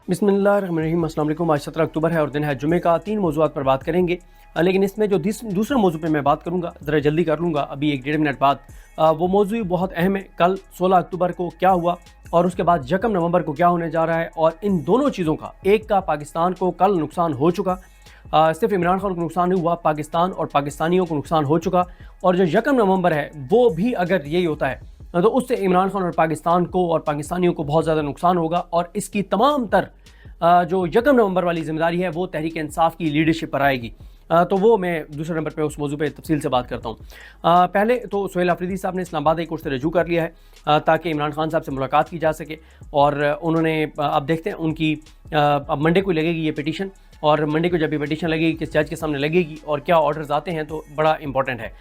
बिस्मिल्लाहिर्रहमानिर्रहीम। अस्सलाम वालेकुम। आज 17 अक्टूबर है और दिन है जुमे का। 3 मौज़ूआत पर बात करेंगे, लेकिन इसमें जो दूसरे मौजू पे मैं बात करूँगा ज़रा जल्दी कर लूँगा, अभी 1 डेढ़ मिनट बाद। वो मौजू बहुत अहम है। कल 16 अक्टूबर को क्या हुआ और उसके बाद 1 नवंबर को क्या होने जा रहा है, और इन दोनों चीज़ों का एक का पाकिस्तान को कल नुकसान हो चुका। सिर्फ इमरान खान को नुकसान नहीं हुआ, पाकिस्तान और पाकिस्तानियों को नुकसान हो चुका। और जो 1 नवंबर है वो भी अगर यही होता है तो उससे इमरान खान और पाकिस्तान को और पाकिस्तानियों को बहुत ज़्यादा नुकसान होगा। और इसकी तमाम तर जो 1 नवंबर वाली ज़िम्मेदारी है वो तहरीक इंसाफ की लीडरशिप पर आएगी। तो वो मैं दूसरे नंबर पे उस मौजू पे तफसील से बात करता हूँ। पहले तो सुहेल अफरीदी साहब ने इस्लामाबाद हाई कोर्ट से रजू कर लिया है ताकि इमरान खान साहब से मुलाकात की जा सके। और उन्होंने अब देखते हैं उनकी अब मंडे को लगेगी ये पिटीशन, और मंडे को जब ये पिटीशन लगेगी किस जज के सामने लगेगी और क्या ऑर्डर्स आते हैं तो बड़ा इंपॉर्टेंट है।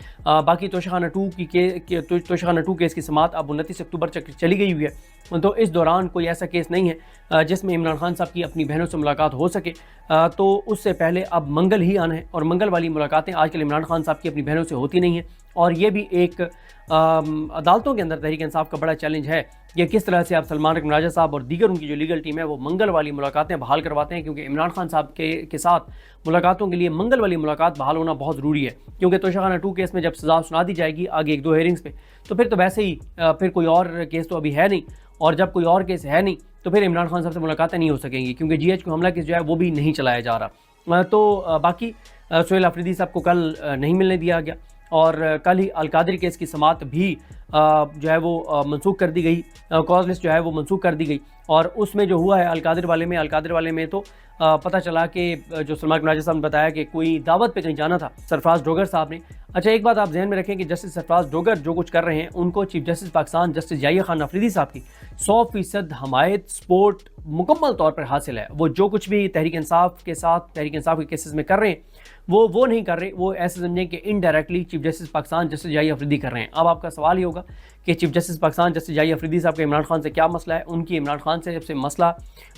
बाकी तोशाखाना 2 तोशाखाना 2 केस की समाअत अब 29 अक्टूबर तक चली गई हुई है। तो इस दौरान कोई ऐसा केस नहीं है जिसमें इमरान खान साहब की अपनी बहनों से मुलाकात हो सके। तो उससे पहले अब मंगल ही आना है, और मंगल वाली मुलाकातें आजकल इमरान खान साहब की अपनी बहनों से होती नहीं हैं। और ये भी एक अदालतों के अंदर तहरीक इंसाफ का बड़ा चैलेंज है कि किस तरह से आप सलमान रकम राजा साहब और दीगर उनकी जो लीगल टीम है वो मंगल वाली मुलाकातें बहाल करवाते हैं, क्योंकि इमरान खान साहब के साथ मुलाकातों के लिए मंगल वाली मुलाकात बहाल होना बहुत ज़रूरी है। क्योंकि तोशाखाना 2 केस में जब सज़ा सुना दी जाएगी आगे 1-2 हेयरिंग्स पे, तो फिर तो वैसे ही फिर कोई और केस तो अभी है नहीं, और जब कोई और केस है नहीं तो फिर इमरान खान साहब से मुलाकातें नहीं हो सकेंगी, क्योंकि GH को हमला केस जो है वो भी नहीं चलाया जा रहा। तो बाकी सुहेल अफरीदी साहब को कल नहीं मिलने दिया गया, और कल ही अलकादरी केस की समाअत भी जो है वो मनसूख कर दी गई, कॉज लिस्ट जो है वो मनसूख कर दी गई। और उसमें जो हुआ है अलकादर वाले में तो पता चला कि जो सलमान रकम राजा साहब ने बताया कि कोई दावत पे कहीं जाना था सरफराज डोगर साहब ने। अच्छा, एक बात आप ध्यान में रखें कि जस्टिस सरफराज डोगर जो कुछ कर रहे हैं उनको chief justice Pakistan justice Yahya Khan Afridi साहब की 100% हमायत सपोर्ट मुकम्मल तौर पर हासिल है। वो जो कुछ भी तहरीक इंसाफ के केसेस में कर रहे हैं वो नहीं कर रहे, वो ऐसे समझें कि indirectly chief justice Pakistan justice Yahya Afridi कर रहे हैं। अब आपका सवाल ये होगा कि chief justice Pakistan justice Yahya Afridi साहब का इमरान खान से क्या मसला है। उनकी इमरान खान से सबसे मसला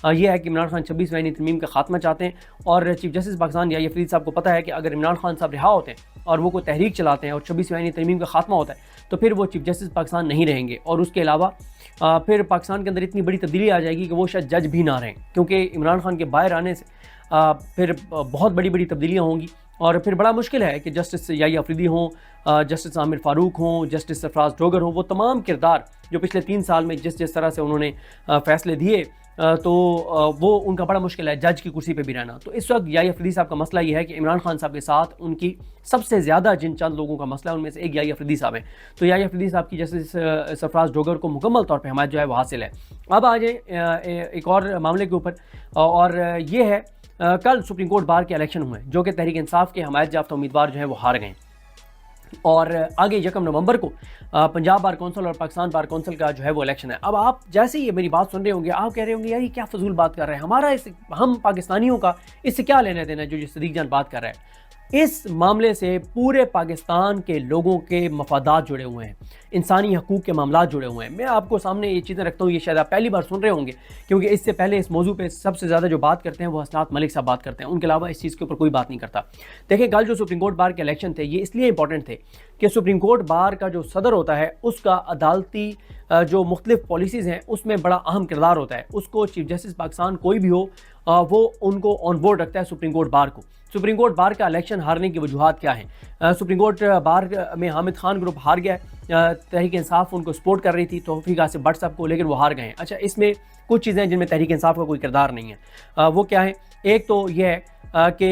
ये है कि इमरान खान 26वीं आईनी तरमीम का खात्मा चाहते हैं, और चीफ जस्टिस पाकिस्तान याहिया अफरीदी साहब को पता है कि अगर इमरान खान साहब रिहा होते हैं और वो कोई तहरीक चलाते हैं और 26वीं आईनी तरमीम का खात्मा होता है तो फिर वो चीफ जस्टिस पाकिस्तान नहीं रहेंगे। और उसके अलावा फिर पाकिस्तान के अंदर इतनी बड़ी तब्दीली आ जाएगी कि वो शायद जज भी ना रहें, क्योंकि इमरान खान के बाहर आने से फिर बहुत बड़ी तब्दीलियाँ होंगी। और फिर बड़ा मुश्किल है कि जस्टिस याहिया अफरीदी हों, जस्टिस आमिर फारूक हों, जस्टिस सरफराज डोगर हों, वो तमाम किरदार जो पिछले 3 साल में जिस तरह से उन्होंने फ़ैसले दिए, तो वो उनका बड़ा मुश्किल है जज की कुर्सी पे भी रहना। तो इस वक्त याहिया अफरीदी साहब का मसला ये है कि इमरान खान साहब के साथ उनकी सबसे ज़्यादा जिन चंद लोगों का मसला है उनमें से एक याहिया अफरीदी साहब है। तो याहिया अफरीदी साहब की जस्टिस सरफराज डोगर को मुकम्मल तौर पर हमायत जो है वो हासिल है। अब आ जाए एक और मामले के ऊपर, और ये है कल सुप्रीम कोर्ट बार के इलेक्शन हुए जो कि तहरीक इंसाफ के हमायत याफ्ता उम्मीदवार जो हैं वो हार गए। और आगे 1 नवंबर को पंजाब बार कौंसिल और पाकिस्तान बार कौंसिल का जो है वो इलेक्शन है। अब आप जैसे ही ये मेरी बात सुन रहे होंगे आप कह रहे होंगे यार ये क्या फजूल बात कर रहे हैं, हम पाकिस्तानियों का इससे क्या लेना देना है जो सदीक जान बात कर रहा है। इस मामले से पूरे पाकिस्तान के लोगों के मफादात जुड़े हुए हैं, इंसानी हकूक़ के मामलात जुड़े हुए हैं। मैं आपको सामने ये चीज़ें रखता हूँ, ये शायद आप पहली बार सुन रहे होंगे, क्योंकि इससे पहले इस मौजू पे सबसे ज़्यादा जो बात करते हैं वो हसनात मलिक साहब बात करते हैं, उनके अलावा इस चीज़ के ऊपर कोई बात नहीं करता। देखिए, कल जो सुप्रीम कोर्ट बार के इलेक्शन थे ये इसलिए इंपॉर्टेंट थे कि सुप्रीम कोर्ट बार का जो सदर होता है उसका अदालती जो मुख्तलिफ पॉलिसीज़ हैं उसमें बड़ा अहम किरदार होता है। उसको चीफ जस्टिस पाकिस्तान कोई भी हो वो उनको ऑन बोर्ड रखता है सुप्रीम कोर्ट बार को। सुप्रीम कोर्ट बार का इलेक्शन हारने की वजूहात क्या हैं? सुप्रीम कोर्ट बार में हामिद खान ग्रुप हार गया, तहरीक इंसाफ उनको सपोर्ट कर रही थी तौफीक आसिफ भट्ट साहब को, लेकिन वो हार गए हैं। अच्छा, इसमें कुछ चीज़ें हैं जिनमें तहरीक इंसाफ का कोई किरदार नहीं है। वो क्या है? एक तो ये है कि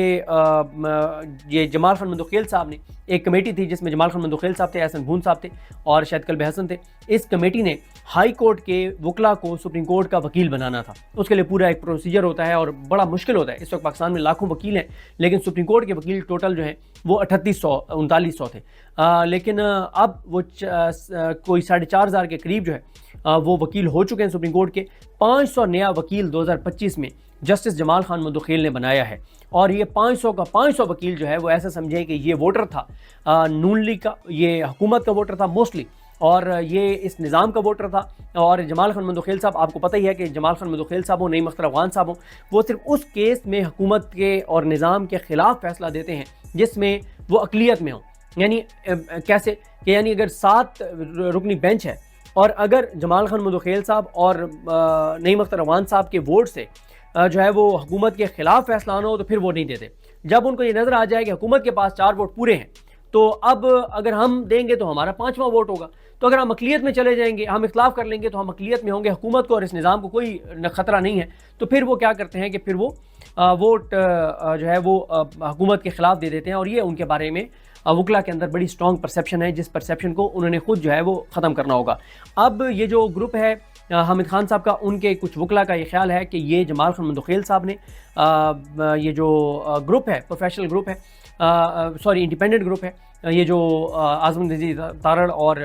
ये जमाल खान मंदोखेल साहब ने एक कमेटी थी जिसमें जमाल खान मंदोखेल साहब थे, एहसन भून साहब थे और शायद कल्ब हसन थे। इस कमेटी ने हाई कोर्ट के वकला को सुप्रीम कोर्ट का वकील बनाना था। उसके लिए पूरा एक प्रोसीजर होता है और बड़ा मुश्किल होता है। इस वक्त पाकिस्तान में लाखों वकील हैं, लेकिन सुप्रीम कोर्ट के वकील टोटल जो हैं वो 3800-3900 थे। लेकिन अब वो कोई 4500 के करीब जो है वो वकील हो चुके हैं सुप्रीम कोर्ट के। 500 नया वकील 2025 में जस्टिस जमाल खान मंदोखेल ने बनाया है, और ये 500 का 500 वकील जो है वो ऐसा समझे कि ये वोटर था नून लीग का, ये हुकूमत का वोटर था मोस्टली, और ये इस निज़ाम का वोटर था। और जमाल खान मंदोखेल साहब, आपको पता ही है कि जमाल खान मंदोखेल साहब हो, नईम अख्तर अफगान साहब हो, वो सिर्फ उस केस में हुकूमत के और निज़ाम के ख़िलाफ़ फैसला देते हैं जिसमें वो अक़लियत में हो। यानी कैसे कि यानी अगर 7 रुकनी बेंच है और अगर जमाल खान मंदोखेल साहब और नईम अख्तर अफगान साहब के वोट से جو ہے وہ حکومت کے خلاف فیصلہ آنا ہو تو پھر وہ نہیں دیتے. جب ان کو یہ نظر آ جائے کہ حکومت کے پاس 4 ووٹ پورے ہیں تو اب اگر ہم دیں گے تو ہمارا 5واں ووٹ ہوگا. تو اگر ہم اقلیت میں چلے جائیں گے, ہم اختلاف کر لیں گے تو ہم اقلیت میں ہوں گے, حکومت کو اور اس نظام کو کوئی خطرہ نہیں ہے. تو پھر وہ کیا کرتے ہیں کہ پھر وہ ووٹ جو ہے وہ حکومت کے خلاف دے دیتے ہیں, اور یہ ان کے بارے میں وکلا کے اندر بڑی سٹرونگ پرسیپشن ہے, جس پرسیپشن کو انہوں نے خود جو ہے وہ ختم کرنا ہوگا. اب یہ جو گروپ ہے حامد خان صاحب کا, ان کے کچھ وکلا کا یہ خیال ہے کہ یہ جمال خان مندوخیل صاحب نے یہ جو گروپ ہے, پروفیشنل گروپ ہے, انڈیپینڈنٹ گروپ ہے, یہ جو اعظم نذیر تارڑ اور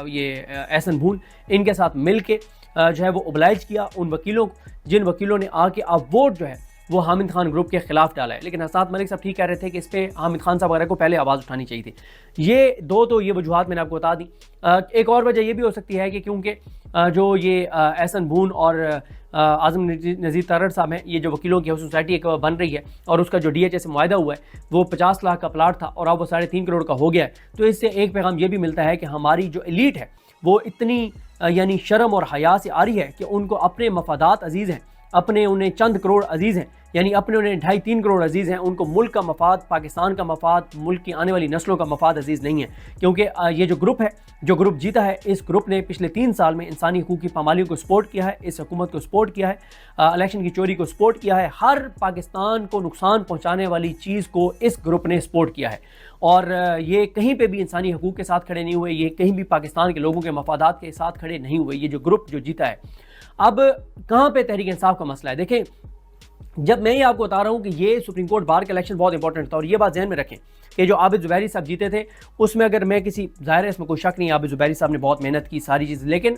یہ احسن بھون, ان کے ساتھ مل کے جو ہے وہ اوبلائج کیا ان وکیلوں کو, جن وکیلوں نے آ کے اب ووٹ جو ہے وہ حامد خان گروپ کے خلاف ڈالا ہے. لیکن اسد ملک صاحب ٹھیک کہہ رہے تھے کہ اس پہ حامد خان صاحب وغیرہ کو پہلے آواز اٹھانی چاہیے تھی. یہ وجوہات میں نے آپ کو بتا دی. ایک اور وجہ یہ بھی ہو سکتی ہے کہ کیونکہ جو یہ احسن بھون اور اعظم نذیر تارڑ صاحب ہیں, یہ جو وکیلوں کی سوسائٹی ایک بن رہی ہے اور اس کا جو DHA سے معاہدہ ہوا ہے وہ 50 لاکھ کا پلاٹ تھا اور اب وہ 3.5 کروڑ کا ہو گیا ہے. تو اس سے ایک پیغام یہ بھی ملتا ہے کہ ہماری جو ایلیٹ ہے وہ اتنی یعنی شرم اور حیا سے آ رہی ہے کہ ان کو اپنے مفادات عزیز ہیں, اپنے انہیں چند کروڑ عزیز ہیں, یعنی اپنے انہیں 2.5-3 کروڑ عزیز ہیں. ان کو ملک کا مفاد, پاکستان کا مفاد, ملک کی آنے والی نسلوں کا مفاد عزیز نہیں ہے. کیونکہ یہ جو گروپ ہے, جو گروپ جیتا ہے, اس گروپ نے پچھلے 3 سال میں انسانی حقوق کی پامالیوں کو سپورٹ کیا ہے, اس حکومت کو سپورٹ کیا ہے, الیکشن کی چوری کو سپورٹ کیا ہے, ہر پاکستان کو نقصان پہنچانے والی چیز کو اس گروپ نے سپورٹ کیا ہے. اور یہ کہیں پہ بھی انسانی حقوق کے ساتھ کھڑے نہیں ہوئے, یہ کہیں بھی پاکستان کے لوگوں کے مفادات کے ساتھ کھڑے نہیں ہوئے, یہ جو گروپ جو جیتا ہے. اب کہاں پہ تحریک انصاف کا مسئلہ ہے؟ دیکھیں, جب میں یہ آپ کو بتا رہا ہوں کہ یہ سپریم کورٹ بار کا الیکشن بہت امپورٹنٹ تھا, اور یہ بات ذہن میں رکھیں کہ جو عابد زبیری صاحب جیتے تھے اس میں اگر میں کسی, ظاہر ہے اس میں کوئی شک نہیں, عابد زبیری صاحب نے بہت محنت کی ساری چیز, لیکن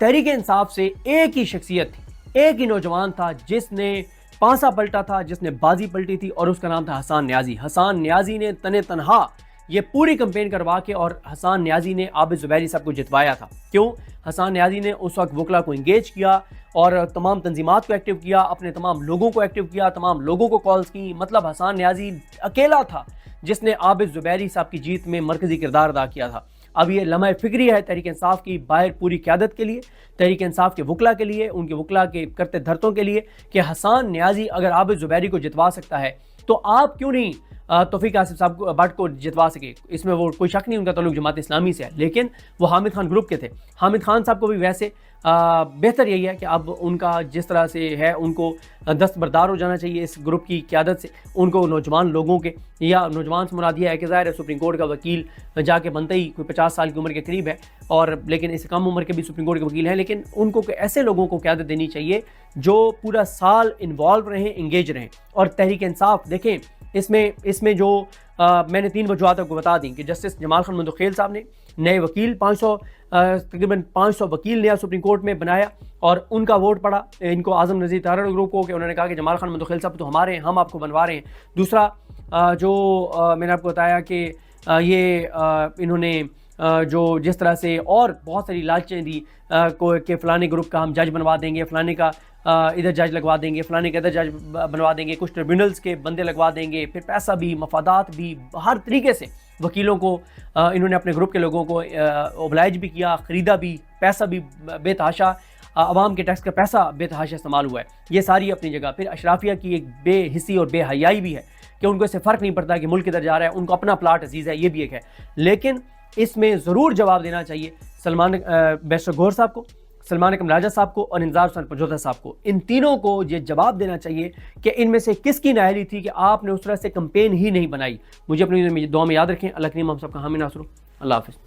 تحریک انصاف سے ایک ہی شخصیت تھی, ایک ہی نوجوان تھا جس نے پانسا پلٹا تھا, جس نے بازی پلٹی تھی, اور اس کا نام تھا حسان نیازی. حسان نیازی نے تنہا یہ پوری کمپین کروا کے اور حسان نیازی نے عابد زبیری صاحب کو جتوایا تھا. کیوں؟ حسان نیازی نے اس وقت وکلا کو انگیج کیا اور تمام تنظیمات کو ایکٹیو کیا, اپنے تمام لوگوں کو ایکٹیو کیا, تمام لوگوں کو کالز کی. مطلب حسان نیازی اکیلا تھا جس نے عابد زبیری صاحب کی جیت میں مرکزی کردار ادا کیا تھا. اب یہ لمحہ فکری ہے تحریک انصاف کی باہر پوری قیادت کے لیے, تحریک انصاف کے وکلا کے لیے, ان کے وکلا کے کرتے دھرتوں کے لیے, کہ حسان نیازی اگر عابد زبیری کو جتوا سکتا ہے تو آپ کیوں نہیں توفیق آصف صاحب بٹ کو جتوا سکے. اس میں وہ کوئی شک نہیں, ان کا تعلق جماعت اسلامی سے ہے, لیکن وہ حامد خان گروپ کے تھے. حامد خان صاحب کو بھی ویسے بہتر یہی ہے کہ اب ان کا جس طرح سے ہے ان کو دستبردار ہو جانا چاہیے اس گروپ کی قیادت سے. ان کو نوجوان لوگوں کے, یا نوجوان سے مراد یہ ہے کہ ظاہر ہے سپریم کورٹ کا وکیل جا کے بنتا ہی کوئی 50 سال کی عمر کے قریب ہے, اور لیکن اس سے کم عمر کے بھی سپریم کورٹ کے وکیل ہیں, لیکن ان کو ایسے لوگوں کو قیادت دینی چاہیے جو پورا سال انوالو رہیں, انگیج رہیں. اور تحریک انصاف دیکھیں, اس میں جو میں نے 3 وجوہات آپ کو بتا دیں کہ جسٹس جمال خان مندوخیل صاحب نے نئے وکیل تقریباً 500 وکیل نیا سپریم کورٹ میں بنایا, اور ان کا ووٹ پڑا ان کو اعظم نذیر تارڑ گروپ کو, کہ انہوں نے کہا کہ جمال خان مندوخیل صاحب تو ہمارے ہیں, ہم آپ کو بنوا رہے ہیں. دوسرا جو میں نے آپ کو بتایا کہ یہ انہوں نے جو جس طرح سے اور بہت ساری لالچیں دی کہ فلانے گروپ کا ہم جج بنوا دیں گے, فلانے کا ادھر جج لگوا دیں گے, فلانے کا ادھر جج بنوا دیں گے, کچھ ٹریبیونلز کے بندے لگوا دیں گے, پھر پیسہ بھی, مفادات بھی, ہر طریقے سے وکیلوں کو انہوں نے اپنے گروپ کے لوگوں کو اوبلائج بھی کیا, خریدا بھی, پیسہ بھی بے تحاشا, عوام کے ٹیکس کا پیسہ بے تحاشا استعمال ہوا ہے. یہ ساری اپنی جگہ. پھر اشرافیہ کی ایک بے حسی اور بے حیائی بھی ہے کہ ان کو اس سے فرق نہیں پڑتا کہ ملک کدھر جا رہا ہے, ان کو اپنا پلاٹ عزیز ہے, یہ بھی ایک ہے. لیکن اس میں ضرور جواب دینا چاہیے بیرسٹر گوہر صاحب کو, سلمان اکرم راجہ صاحب کو, اور انذار حسین پنجوتا صاحب کو. ان تینوں کو یہ جواب دینا چاہیے کہ ان میں سے کس کی نااہلی تھی کہ آپ نے اس طرح سے کمپین ہی نہیں بنائی. مجھے اپنی دعا میں یاد رکھیں. اللہ کریم ہم سب کا حامی ناصر ہو. اللہ حافظ.